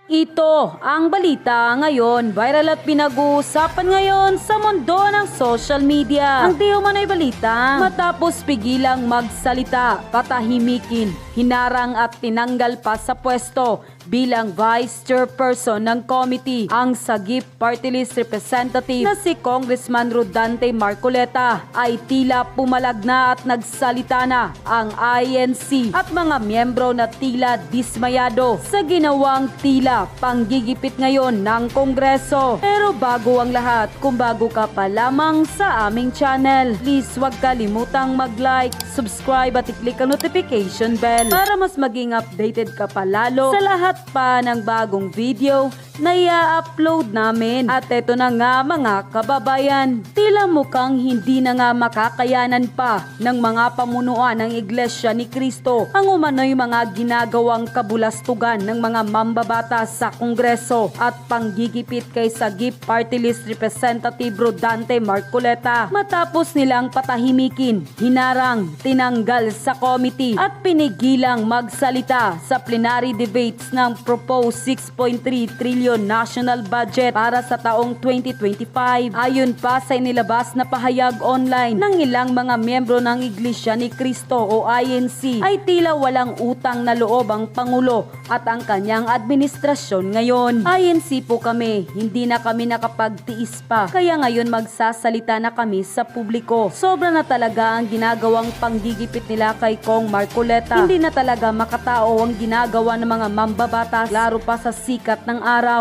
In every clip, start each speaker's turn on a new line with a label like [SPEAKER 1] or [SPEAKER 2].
[SPEAKER 1] Ito ang balita ngayon, viral at pinag-uusapan ngayon sa mundo ng social media. Ang di umano'y balita, matapos pigilang magsalita, patahimikin, hinarang at tinanggal pa sa pwesto bilang Vice Chairperson ng committee ang Sagip Party List Representative na si Congressman Rodante Marcoleta ay tila pumalag na at nagsalita na ang INC at mga miyembro na tila dismayado sa ginawang tila panggigipit ngayon ng Kongreso. Pero bago ang lahat, kung bago ka pa lamang sa aming channel, please huwag kalimutang mag-like, subscribe at i-click ang notification bell para mas maging updated ka pa lalo sa lahat pa ng bagong video na i-upload namin. At eto na nga mga kababayan, tila mukhang hindi na nga makakayanan pa ng mga pamunuan ng Iglesia ni Cristo ang umano'y mga ginagawang kabulastugan ng mga mambabatas sa Kongreso at panggigipit kay Sagip Party List Representative Rodante Marcoleta matapos nilang patahimikin, hinarang, tinanggal sa committee at pinigilang magsalita sa plenary debates ng proposed 6.3 trillion national budget para sa taong 2025. Ayon pa sa inilabas na pahayag online ng ilang mga miyembro ng Iglesia ni Cristo o INC, ay tila walang utang na loob ang Pangulo at ang kanyang administrasyon ngayon. INC po kami, hindi na kami nakapagtiis pa, kaya ngayon magsasalita na kami sa publiko. Sobra na talaga ang ginagawang panggigipit nila kay Kong Marcoleta. Hindi na talaga makatao ang ginagawa ng mga mambabatas, laro pa sa sikat ng araw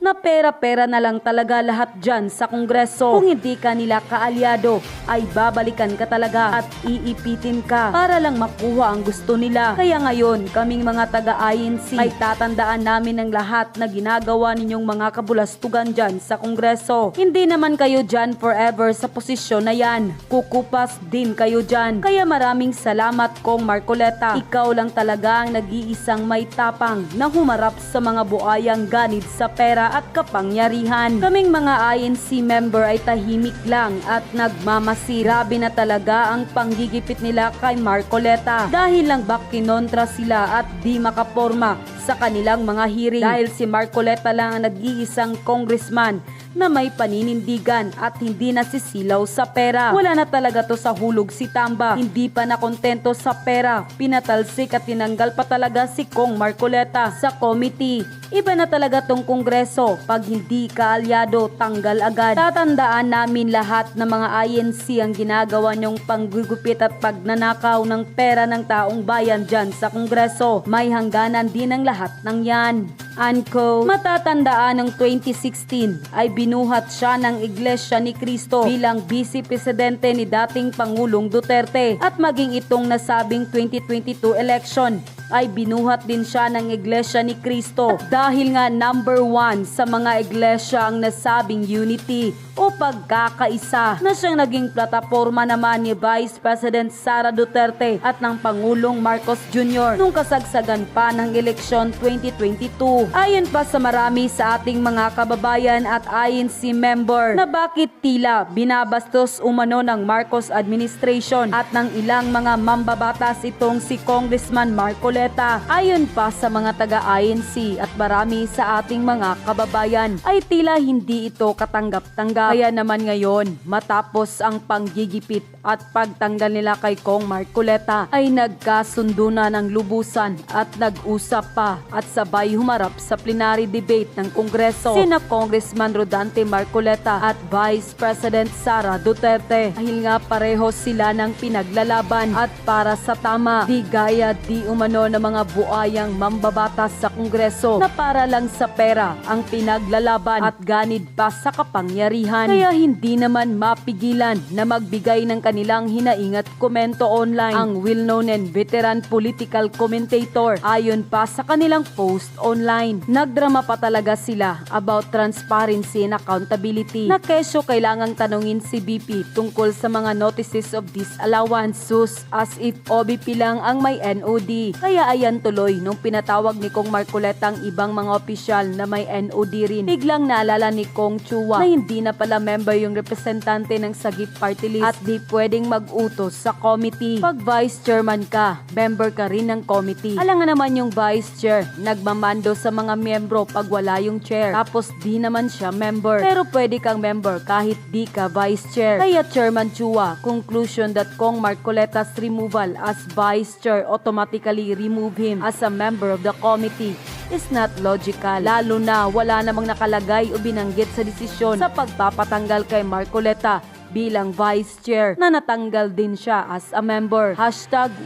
[SPEAKER 1] na pera-pera na lang talaga lahat dyan sa Kongreso. Kung hindi ka nila kaalyado, ay babalikan ka talaga at iipitin ka para lang makuha ang gusto nila. Kaya ngayon, kaming mga taga-INC ay tatandaan namin ang lahat na ginagawa ninyong mga kabulastugan dyan sa Kongreso. Hindi naman kayo dyan forever sa posisyon na yan. Kukupas din kayo dyan. Kaya maraming salamat Kong Marcoleta. Ikaw lang talaga ang nag-iisang may tapang na humarap sa mga buayang ganid sa pera at kapangyarihan. Kaming mga INC member ay tahimik lang at nagmamasi. Grabe na talaga ang panggigipit nila kay Marcoleta dahil lang ba kinontra sila at di makaporma sa kanilang mga hearing dahil si Marcoleta lang ang nag-iisang congressman na may paninindigan at hindi nasisilaw sa pera. Wala na talaga to sa hulog si Tamba. Hindi pa nakontento sa pera. Pinatalsik at tinanggal pa talaga si Kong Marcoleta sa committee. Iba na talaga tong Kongreso. Pag hindi kaalyado, tanggal agad. Tatandaan namin lahat ng mga INC ang ginagawa niyong panggugupit at pagnanakaw ng pera ng taong bayan dyan sa Kongreso. May hangganan din ang lahat ng yan. Anko, matatandaan ng 2016 ay binuhat siya ng Iglesia ni Cristo bilang Vice Presidente ni dating Pangulong Duterte at maging itong nasabing 2022 election ay binuhat din siya ng Iglesia ni Cristo dahil nga number 1 sa mga iglesia ang nasabing unity o pagkakaisa na siyang naging plataforma naman ni Vice President Sara Duterte at ng Pangulong Marcos Jr. nung kasagsagan pa ng eleksyon 2022. Ayon pa sa marami sa ating mga kababayan at INC member na bakit tila binabastos umano ng Marcos administration at ng ilang mga mambabatas itong si Congressman Marcoleta. Ayon pa sa mga taga-INC at marami sa ating mga kababayan ay tila hindi ito katanggap-tanggap. Kaya naman ngayon, matapos ang panggigipit at pagtanggal nila kay Kong Marcoleta ay nagkasundo na ng lubusan at nag-usap pa at sabay humarap sa plenary debate ng Kongreso sina Congressman Rodante Marcoleta at Vice President Sara Duterte dahil nga pareho sila ng pinaglalaban at para sa tama, di gaya di umano ng mga buayang mambabatas sa Kongreso na para lang sa pera ang pinaglalaban at ganid pa sa kapangyarihan. Kaya hindi naman mapigilan na magbigay ng kanilang hinaing at komento online ang well-known and veteran political commentator. Ayon pa sa kanilang post online, nagdrama pa talaga sila about transparency and accountability na kesyo kailangang tanungin si BP tungkol sa mga notices of disallowance as if OBP lang ang may NOD. Kaya ayan tuloy nung pinatawag ni Kong Marcoleta ang ibang mga opisyal na may NOD rin. Biglang naalala ni Kong Chua na hindi na pala member yung representante ng Sagip Party List at di pwede pwedeng mag-utos sa committee. Pag vice chairman ka, member ka rin ng committee. Alangan naman yung vice chair, nagmamando sa mga miyembro pag wala yung chair. Tapos di naman siya member. Pero pwede kang member kahit di ka vice chair. Kaya Chairman Chua, conclusion that Kong Marcoleta's removal as vice chair automatically remove him as a member of the committee is not logical. Lalo na wala namang nakalagay o binanggit sa desisyon sa pagpapatanggal kay Marcoleta bilang vice chair na natanggal din siya as a member.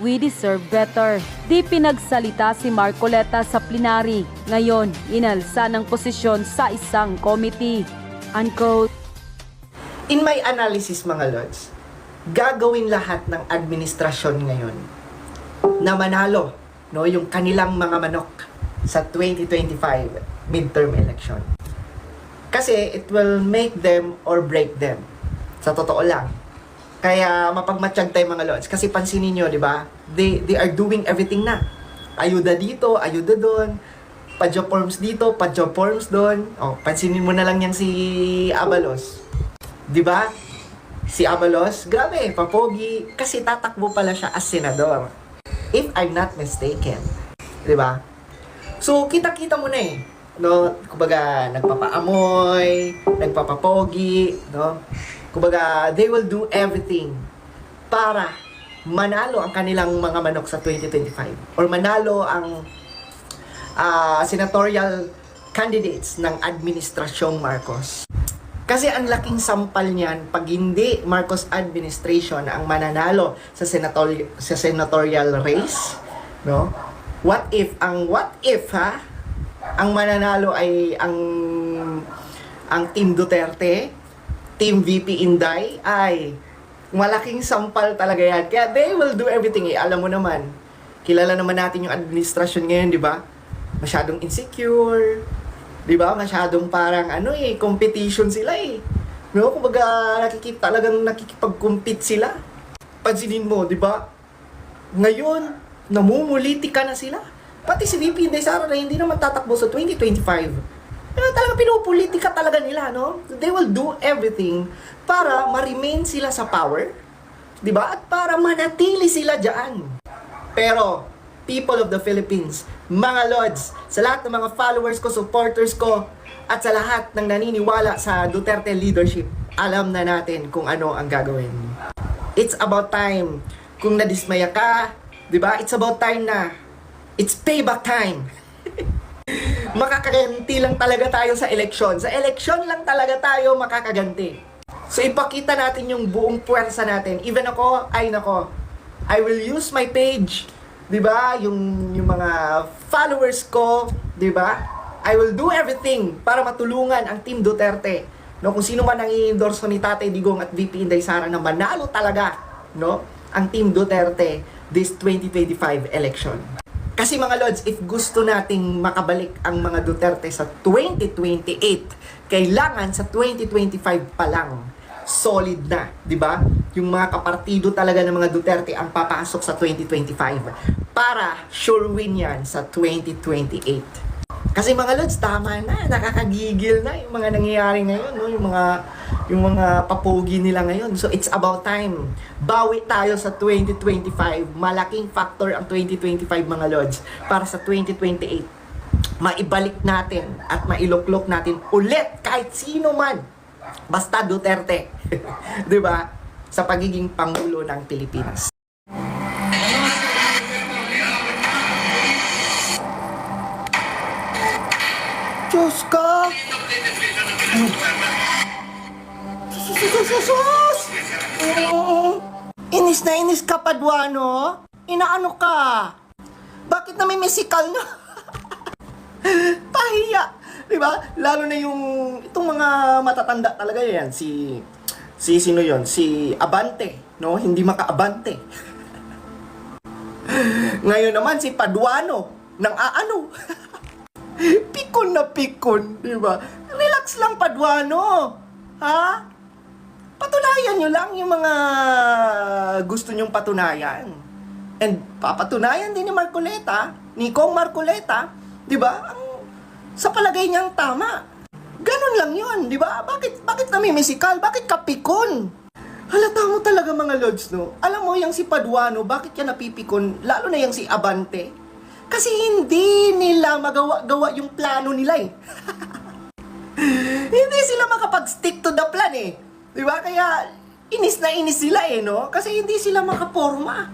[SPEAKER 1] #we deserve better. Di pinagsalita si Marcoleta sa plenary. Ngayon, inalsa ng posisyon sa isang committee. Unquote.
[SPEAKER 2] In my analysis mga lords, gagawin lahat ng administrasyon ngayon na manalo yung kanilang mga manok sa 2025 midterm election. Kasi it will make them or break them. Sa totoo lang. Kaya mapagmatsyag tayo mga lords. Kasi pansinin nyo, di ba? They are doing everything na. Ayuda dito, ayuda doon. Pa-job forms dito, pa-job forms doon. Pansinin mo na lang yan si Abalos. Di ba? Si Abalos, grabe, papogi. Kasi tatakbo pala siya as senador. If I'm not mistaken. Di ba? So, kita-kita mo na eh. No? Kumbaga, nagpapaamoy, nagpapapogi, no? Kumbaga, they will do everything para manalo ang kanilang mga manok sa 2025. Or manalo ang senatorial candidates ng Administrasyong Marcos. Kasi ang laking sampal niyan pag hindi Marcos administration ang mananalo sa senatorial race, no? What if ang mananalo ay ang Team Duterte, Team VP Inday, ay malaking sampal talaga yan. Kaya they will do everything. Alam mo naman, kilala naman natin yung administrasyon ngayon, di ba? Masyadong insecure, di ba? Masyadong parang competition sila eh. No? Kumbaga talagang nakikipag-compete sila. Pansinin mo, di ba? Ngayon, namumulitika na sila. Pati si VP Inday Sara na hindi naman tatakbo sa 2025. Talaga pinupolitika talaga nila, no? They will do everything para ma-remain sila sa power, di ba? At para manatili sila dyan. Pero, people of the Philippines, mga lords, sa lahat ng mga followers ko, supporters ko, at sa lahat ng naniniwala sa Duterte leadership, alam na natin kung ano ang gagawin. It's about time. Kung nadismaya ka, di ba? It's about time na. It's payback time. Makakaganti lang talaga tayo sa eleksyon. Sa eleksyon lang talaga tayo makakaganti. So ipakita natin yung buong puwersa natin. Even ako, I will use my page, 'di ba? Yung mga followers ko, 'di ba? I will do everything para matulungan ang Team Duterte. No, kung sino man ang i-endorse ni Tatay Digong at VP Inday Sara na manalo talaga, no, ang Team Duterte this 2025 election. Kasi mga lords, if gusto nating makabalik ang mga Duterte sa 2028, kailangan sa 2025 pa lang solid na, di ba? Yung mga kapartido talaga ng mga Duterte ang papasok sa 2025 para sure win yan sa 2028. Kasi mga lords, tama na, nakakagigil na yung mga nangyayari ngayon, no? Yung mga papogi nila ngayon. So it's about time. Bawi tayo sa 2025. Malaking factor ang 2025 mga lords para sa 2028. Maibalik natin at mailuklok natin ulit kahit sino man. Basta Duterte. 'Di ba? Sa pagiging pangulo ng Pilipinas. Diyos ka! Sus! Inis na inis ka, Paduano? Inaano ka? Bakit na may mesikal na? Pahiya! Diba? Lalo na itong mga matatanda talaga yan. Sino yon? Si Abante, no? Hindi makaabante. Ngayon naman si Paduano, nang aano. Pikon na pikon, di ba? Relax lang, Paduano. Ha? Patunayan nyo lang yung mga gusto nyong patunayan. And papatunayan din ni Marcoleta, ni Kong Marcoleta, di ba? Sa palagay niyang tama. Ganun lang yun, di ba? Bakit namimisikal? Bakit ka pikon? Halata mo talaga mga lods, no? Alam mo, yung si Paduano, bakit yan napipikon? Lalo na yung si Abante. Kasi hindi nila magawa yung plano nila eh. Hindi sila makapag-stick to the plan eh. Diba? Kaya inis na inis sila eh, no? Kasi hindi sila makaporma.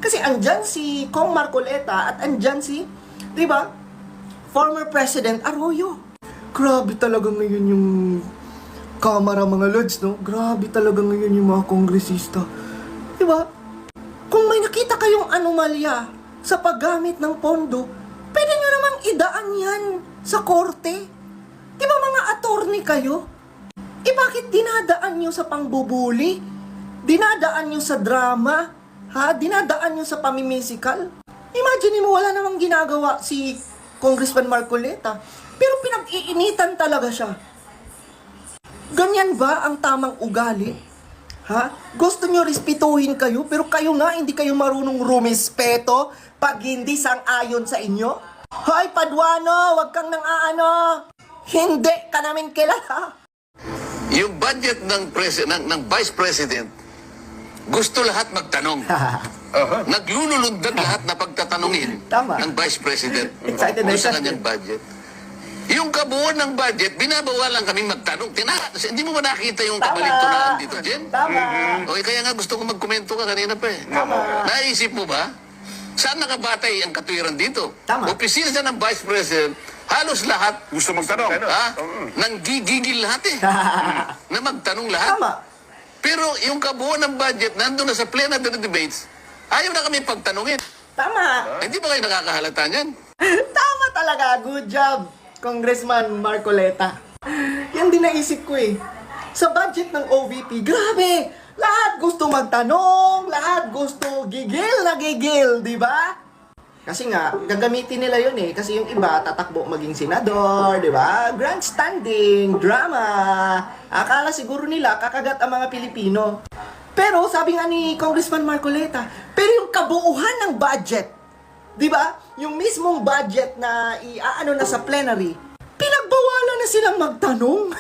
[SPEAKER 2] Kasi andyan si Kong Marcoleta at andyan si, diba? Former President Arroyo. Grabe talaga ngayon yung Kamara mga lods, no? Grabe talaga ngayon yung mga kongresista. Diba? Kung may nakita kayong anomalya sa paggamit ng pondo, pwede nyo namang idaan yan sa korte. Diba mga attorney kayo? Bakit dinadaan nyo sa pangbubuli? Dinadaan nyo sa drama? Ha? Dinadaan nyo sa pamimisikal? Imagine mo, wala namang ginagawa si Congressman Marcoleta. Pero pinag-iinitan talaga siya. Ganyan ba ang tamang ugali? Ha? Gusto nyo respetuhin kayo, pero kayo nga hindi kayo marunong rumispeto pag hindi sang-ayon sa inyo? Hoy, Paduano, wag kang nang aano. Hindi ka namin kilala.
[SPEAKER 3] Yung budget ng Vice President, gusto lahat magtanong. Naglululundag lahat na pagtatanungin
[SPEAKER 2] Tama.
[SPEAKER 3] ng Vice President
[SPEAKER 2] Excited na
[SPEAKER 3] sa
[SPEAKER 2] excited.
[SPEAKER 3] kanyang budget. Yung kabuuan ng budget, binabawalan kaming magtanong. Hindi mo ba nakita yung kabaligtunaan dito, Jen?
[SPEAKER 2] Tama.
[SPEAKER 3] Okay, kaya nga gusto ko magkomento ka kanina pa eh.
[SPEAKER 2] Tama.
[SPEAKER 3] Naisip mo ba? Saan nakabatay ang katwiran dito?
[SPEAKER 2] Tama.
[SPEAKER 3] Opisina ng Vice President, halos lahat
[SPEAKER 4] Gusto magtanong.
[SPEAKER 3] nang gigigil lahat eh. Na magtanong lahat.
[SPEAKER 2] Tama.
[SPEAKER 3] Pero yung kabuuan ng budget, nandun na sa plenary debates, ayaw na kami pagtanungin.
[SPEAKER 2] Tama.
[SPEAKER 3] Hindi ba kayo nakakahalata niyan?
[SPEAKER 2] Tama talaga. Good job, Congressman Marcoleta. Yan din naisip ko eh. Sa budget ng OVP, grabe! Lahat gusto magtanong, lahat gusto gigil na gigil, di ba? Kasi nga, gagamitin nila yun eh. Kasi yung iba, tatakbo maging senador, di ba? Grandstanding, drama. Akala siguro nila, kakagat ang mga Pilipino. Pero, sabi nga ni Congressman Marcoleta, pero yung kabuuhan ng budget, di ba? Yung mismong budget na iaano na sa plenary, pinagbawalan na silang magtanong.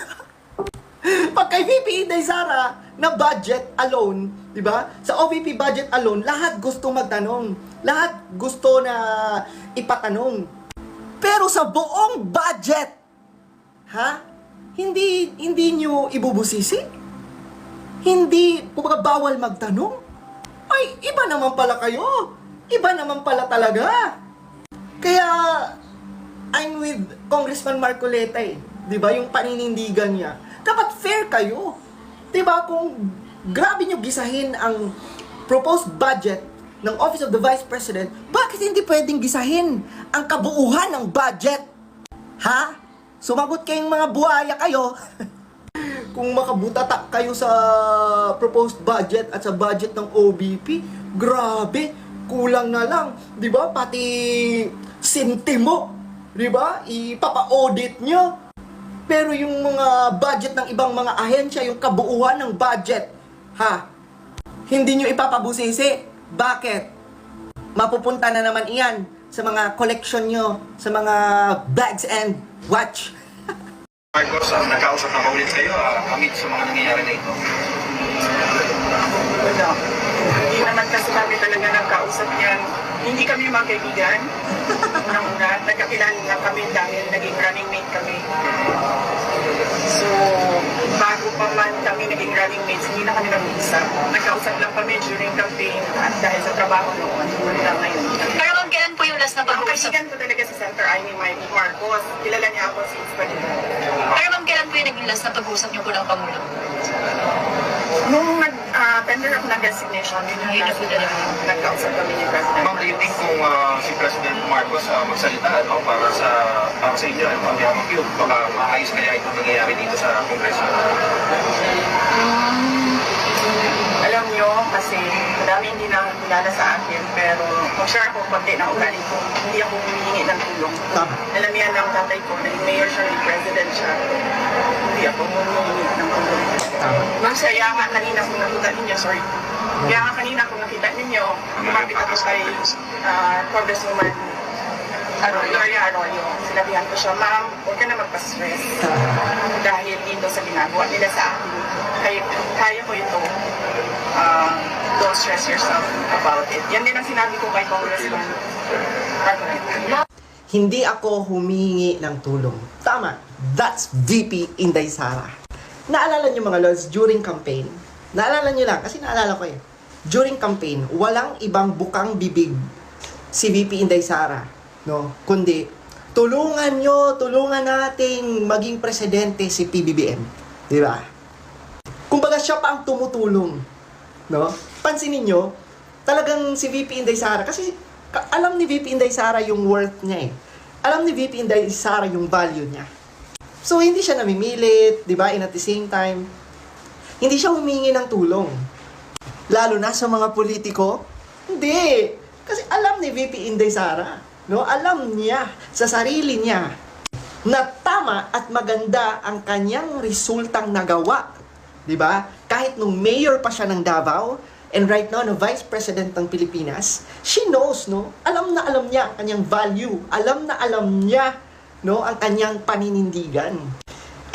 [SPEAKER 2] Pag kay VP Inday Sara na budget alone, di ba? Sa OVP budget alone, lahat gusto magtanong. Lahat gusto na ipatanong. Pero sa buong budget, ha? Hindi nyo ibubusisi? Hindi bawal magtanong? Ay, iba naman pala kayo. Iba naman pala talaga. Kaya, I'm with Congressman Marcoleta eh. Di ba? Yung paninindigan niya. Dapat fair kayo. Di ba? Kung grabe nyo gisahin ang proposed budget ng Office of the Vice President, bakit hindi pwedeng gisahin ang kabuuhan ng budget? Ha? Sumagot kayong mga buhaya kayo. Kung makabutatak kayo sa proposed budget at sa budget ng OBP, grabe, kulang na lang, 'di ba? Pati sentimo, 'di ba? Ipapa-audit nyo. Pero yung mga budget ng ibang mga ahensya, yung kabuuan ng budget, ha? Hindi nyo ipapabusisi. Bakit? Mapupunta na naman iyan sa mga collection nyo, sa mga bags and watch.
[SPEAKER 4] Marcos, nagkausap na ba ulit kayo amid sa mga nangyayari na ito?
[SPEAKER 5] Wala. Hindi naman kasi kami talaga nagkausap niyan. Hindi kami magkaibigan. Unang-una, nagkakilala lang kami dahil naging running mate kami. So, bago pa man kami naging running mates, hindi na kami nag-uusap. Nagkausap lang kami during campaign at dahil sa trabaho noon, wala ngayon.
[SPEAKER 6] Pero ma'am, kailan po yung last na
[SPEAKER 5] Ang
[SPEAKER 6] pag-uusap?
[SPEAKER 5] kaibigan ko talaga si Senator Amy Marcos. Kilala niya ako since Panila.
[SPEAKER 6] Pero ma'am, kailan po yung naging last na pag-uusap niyo po ng Pangulo?
[SPEAKER 5] Nung nag-tender of nag-resignation, yun yung last na nagkausap kami ni President.
[SPEAKER 4] Ma'am, do you think kung si President Marcos magsalita para sa inyo, baka maayos kaya itong nangyayari dito sa Kongreso?
[SPEAKER 5] Alam nyo, kasi marami hindi na kilala sa akin, pero mag-share ako konti ng ugali ko. Hindi ako humihingi ng tulong. Alam yan ng tatay ko, naging mayor siya, naging president siya. Hindi ako humihingi ng tulong. Kaya nga kanina kung nakita ninyo, Kaya nga kanina kung nakita ninyo, lumapit ako kay Congresswoman Gloria Arroyo. Sinabihan ko siya, ma'am, huwag ka na magpa-stress. Dahil dito sa ginagawa nila sa akin, kaya ko ito. don't stress yourself about it. Yan din ang sinabi ko kay Congressman Marcoleta.
[SPEAKER 2] Hindi ako humingi ng tulong. Tama, that's VP Inday Sara. Naalala niyo mga lods, during campaign, naalala niyo lang, kasi naalala ko eh, during campaign, walang ibang bukang bibig si VP Inday Sara, no? Kundi, tulungan nating maging presidente si PBBM. Di ba? Kumbaga siya pa ang tumutulong, no? Pansinin niyo, talagang si VP Inday Sara, kasi alam ni VP Inday Sara yung worth niya eh. Alam ni VP Inday Sara yung value niya. So, hindi siya namimilit, di ba? And at the same time, hindi siya humingi ng tulong. Lalo na sa mga politiko, hindi. Kasi alam ni VP Inday Sara, no? Alam niya sa sarili niya na tama at maganda ang kanyang resultang nagawa. Di ba? Kahit nung mayor pa siya ng Davao, and right now, no, Vice President ng Pilipinas, she knows, no? Alam na alam niya ang kanyang value. Alam na alam niya, no, ang kanyang paninindigan.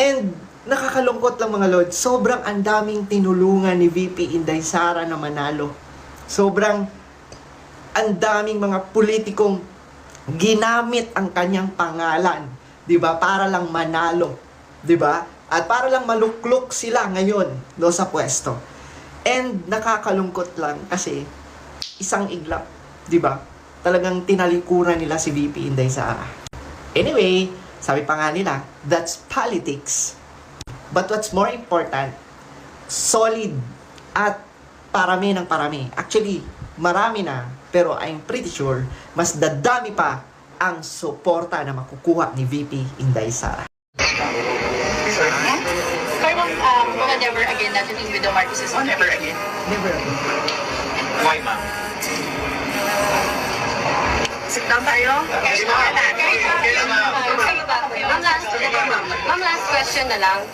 [SPEAKER 2] And nakakalungkot lang mga lord, sobrang andaming tinulungan ni VP Inday Sara na manalo. Sobrang andaming mga politikong ginamit ang kanyang pangalan, 'di ba? Para lang manalo, 'di ba? At para lang maluklok sila ngayon, no, sa pwesto. And nakakalungkot lang kasi isang iglap, 'di ba? Talagang tinalikuran nila si VP Inday Sara. Anyway, sabi pa nga nila, that's politics. But what's more important, solid at parami ng parami. Actually, marami na, pero I'm pretty sure mas dadami pa ang suporta na makukuha ni VP Inday Sara.
[SPEAKER 6] Baka never again na to be with the Marcoses.
[SPEAKER 5] Oh, never again.
[SPEAKER 2] Never again.
[SPEAKER 4] Why, ma'am?
[SPEAKER 5] Sit down tayo.
[SPEAKER 7] Ma'am, last question na lang.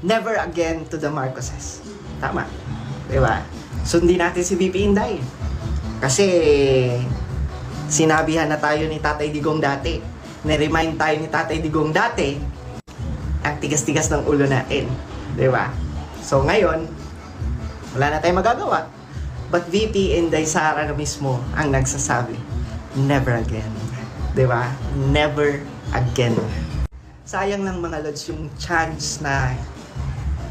[SPEAKER 2] Never again to the Marcoses. Tama. Diba? Sundin natin si VP Inday. Kasi sinabihan na tayo ni Tatay Digong dati. Na-remind tayo ni Tatay Digong dati ang tigas-tigas ng ulo natin. Diba? So ngayon, wala na tayong magagawa. But VP Inday Sara na mismo ang nagsasabi, never again. Diba? Never again. Sayang lang mga lods yung chance na,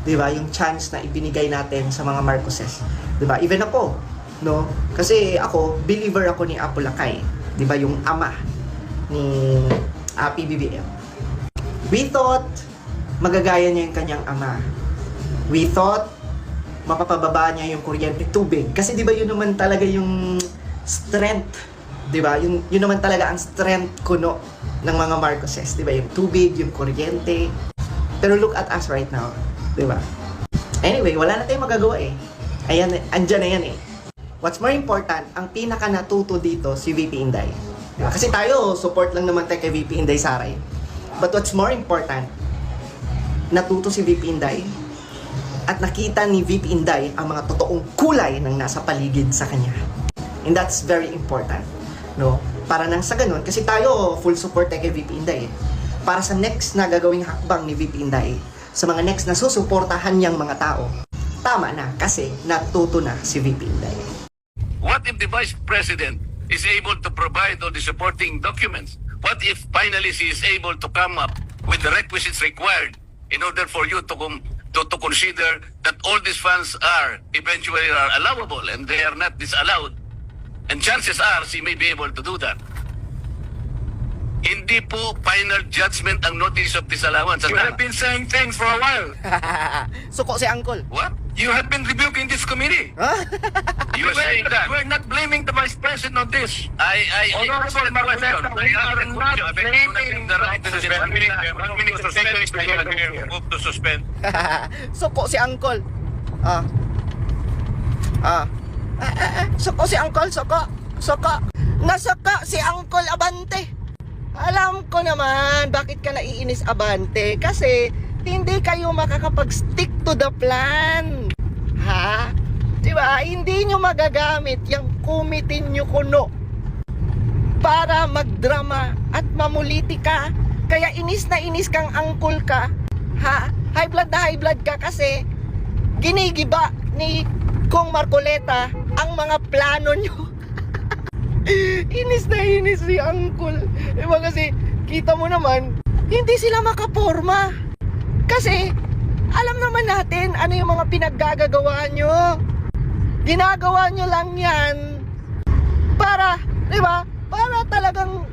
[SPEAKER 2] diba? Yung chance na ibinigay natin sa mga Marcoses. Diba? Even ako, no? Kasi ako, believer ako ni Apo Lakay. Diba? Yung ama ni PBBM. We thought, magagaya niya yung kanyang ama. We thought, mapapababa niya yung kuryente, tubig. Kasi di ba yun naman talaga yung strength, di ba? Yun naman talaga ang strength kuno ng mga Marcoses, di ba? Yung tubig, yung kuryente. Pero look at us right now, di ba? Anyway, wala na tayong magagawa eh. Ayan, andyan na yan eh. What's more important, ang pinaka natuto dito si VP Inday. Diba? Kasi tayo, support lang naman tayo kay VP Inday Sara eh. But what's more important, natuto si VP Inday at nakita ni VP Inday ang mga totoong kulay ng nasa paligid sa kanya. And that's very important, no? Para nang sa ganun, kasi tayo full support tayo kay VP Inday. Para sa next na gagawing hakbang ni VP Inday, sa mga next na susuportahan niyang mga tao, tama na kasi natuto na si VP Inday.
[SPEAKER 3] What if the Vice President is able to provide all the supporting documents? What if finally she is able to come up with the requisites required in order for you to consider that all these funds are eventually allowable and they are not disallowed? And chances are she may be able to do that. Hindi po final judgment ang notice of disallowance.
[SPEAKER 4] You have been saying things for a while.
[SPEAKER 2] Suko si Uncle.
[SPEAKER 3] What?
[SPEAKER 4] You have been rebuking this committee.
[SPEAKER 3] You are saying that?
[SPEAKER 4] We're not blaming the Vice President on this.
[SPEAKER 3] Honorable Marcoleta, I ask the question. Blaming the right to suspend. 1 minute suspension is move to suspend.
[SPEAKER 2] Suko si Uncle. Suko si Uncle, suko. Nasuka si Uncle Abante. Alam ko naman bakit ka naiinis Abante. Kasi hindi kayo makakapag-stick to the plan. Ha? Diba? Hindi nyo magagamit yung committee nyo kuno para magdrama at mamuliti ka. Kaya inis na inis kang uncle ka. Ha? High blood na high blood ka kasi ginigiba ni Kong Marcoleta ang mga plano nyo. Inis na inis si Uncle. Diba kasi, kita mo naman, hindi sila makaporma. Kasi, alam naman natin ano yung mga pinaggagawa nyo. Ginagawa nyo lang yan para, diba, para talagang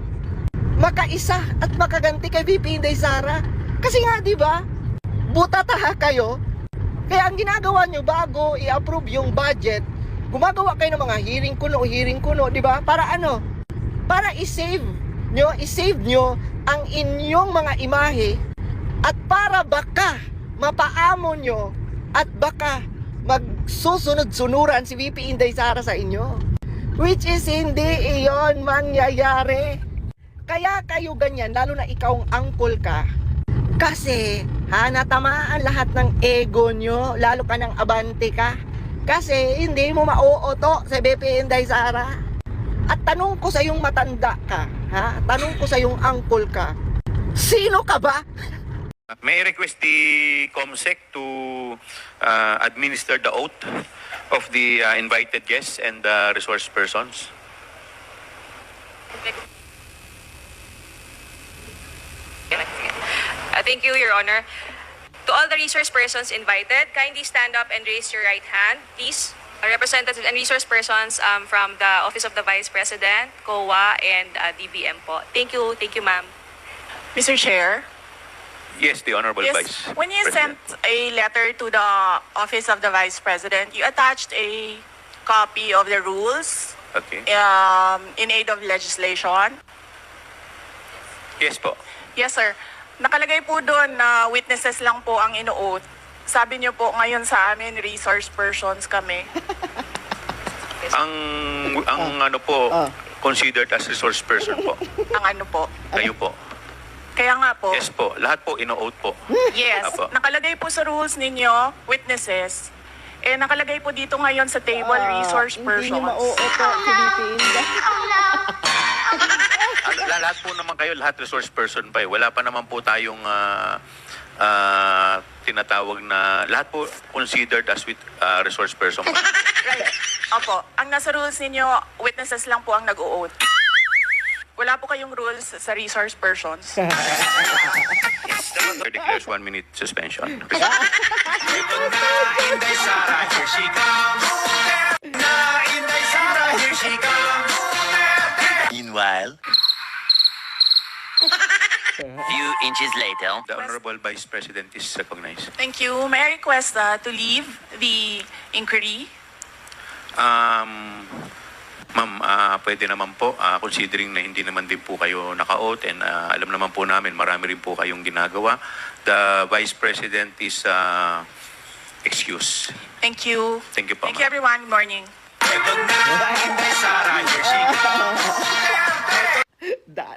[SPEAKER 2] makaisa at makaganti kay VP Inday Sara. Kasi nga, diba, butataha kayo. Kaya ang ginagawa nyo bago i-approve yung budget, gumagawa kayo ng mga hearing kuno, di ba? Para ano? Para i-save nyo ang inyong mga imahe at para baka mapaamo nyo at baka magsusunod-sunuran si VP Inday Sara sa inyo. Which is hindi iyon mangyayari. Kaya kayo ganyan, lalo na ikaw ang uncle ka. Kasi, natamaan lahat ng ego nyo, lalo ka ng abante ka. Kasi hindi mo mauoto sa VP Inday Sara. At tanong ko sa yung matanda ka, tanong ko sa yung uncle ka, sino ka ba?
[SPEAKER 7] May I request the COMSEC to administer the oath of the invited guests and resource persons.
[SPEAKER 8] Thank you, Your Honor. To all the resource persons invited, kindly stand up and raise your right hand, please. Representatives and resource persons from the Office of the Vice President, COA, and DBM po. Thank you, ma'am.
[SPEAKER 5] Mr. Chair,
[SPEAKER 7] Yes, the Honorable
[SPEAKER 5] yes,
[SPEAKER 7] Vice
[SPEAKER 5] when you
[SPEAKER 7] President.
[SPEAKER 5] sent a letter to the Office of the Vice President, you attached a copy of the rules
[SPEAKER 7] Okay.
[SPEAKER 5] in aid of legislation.
[SPEAKER 7] Yes po.
[SPEAKER 5] Yes, sir. Nakalagay po doon na witnesses lang po ang ino-oath. Sabi niyo po ngayon sa amin, resource persons kami.
[SPEAKER 7] Ang ano po, considered as resource person po.
[SPEAKER 5] Ang ano po.
[SPEAKER 7] Kayo po.
[SPEAKER 5] Kaya nga po.
[SPEAKER 7] Yes po. Lahat po ino-oath po.
[SPEAKER 5] Yes.
[SPEAKER 7] Apo.
[SPEAKER 5] Nakalagay po sa rules ninyo, witnesses. Nakalagay po dito ngayon sa table, resource persons.
[SPEAKER 2] Hindi nyo mauoto si VP Inday.
[SPEAKER 7] Lahat po naman kayo, lahat resource person pa eh. Wala pa naman po tayong tinatawag na, lahat po considered as resource person pa.
[SPEAKER 5] Right. Opo. Ang nasa rules ninyo, witnesses lang po ang nag-o-oath. Wala po kayong rules sa resource persons.
[SPEAKER 7] Declares 1 minute suspension.
[SPEAKER 9] Meanwhile, few inches later.
[SPEAKER 7] The Honorable Vice President is recognized.
[SPEAKER 5] Thank you. May I request to leave the inquiry?
[SPEAKER 7] Ma'am, pwede naman po, considering na hindi naman din po kayo naka-oath and alam naman po namin marami rin po kayong ginagawa. The Vice President is excused.
[SPEAKER 5] Thank you.
[SPEAKER 7] Thank you po,
[SPEAKER 5] Thank you,
[SPEAKER 7] ma'am.
[SPEAKER 5] everyone. Good morning.
[SPEAKER 2] Da.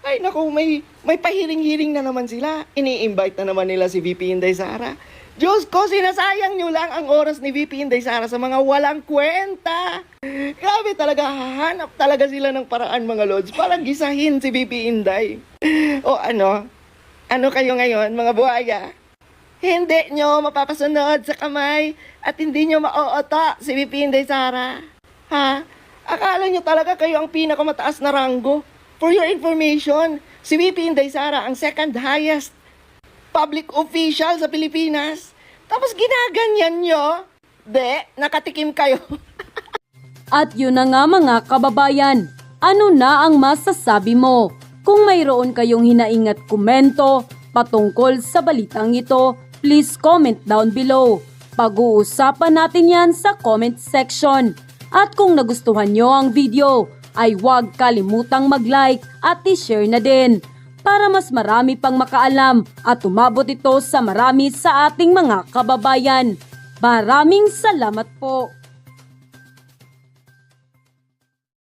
[SPEAKER 2] Ay naku, may pahiring-hiring na naman sila. Ini-invite na naman nila si VP Inday Sara. Diyos ko, sinasayang nyo lang ang oras ni VP Inday Sara sa mga walang kwenta. Grabe talaga, hahanap talaga sila ng paraan mga lods para gisahin si VP Inday. O ano kayo ngayon mga buhaya? Hindi nyo mapapasunod sa kamay at hindi nyo ma-oota si VP Inday Sara. Ha? Akala nyo talaga kayo ang pinakamataas na ranggo? For your information, si VP Inday Sara ang second highest public official sa Pilipinas. Tapos ginaganyan nyo? Nakatikim kayo.
[SPEAKER 1] At yun na nga mga kababayan, ano na ang masasabi mo? Kung mayroon kayong hinaing at komento patungkol sa balitang ito, please comment down below. Pag-uusapan natin yan sa comment section. At kung nagustuhan nyo ang video, ay huwag kalimutang mag-like at i-share na din para mas marami pang makaalam at umabot ito sa marami sa ating mga kababayan. Maraming salamat po!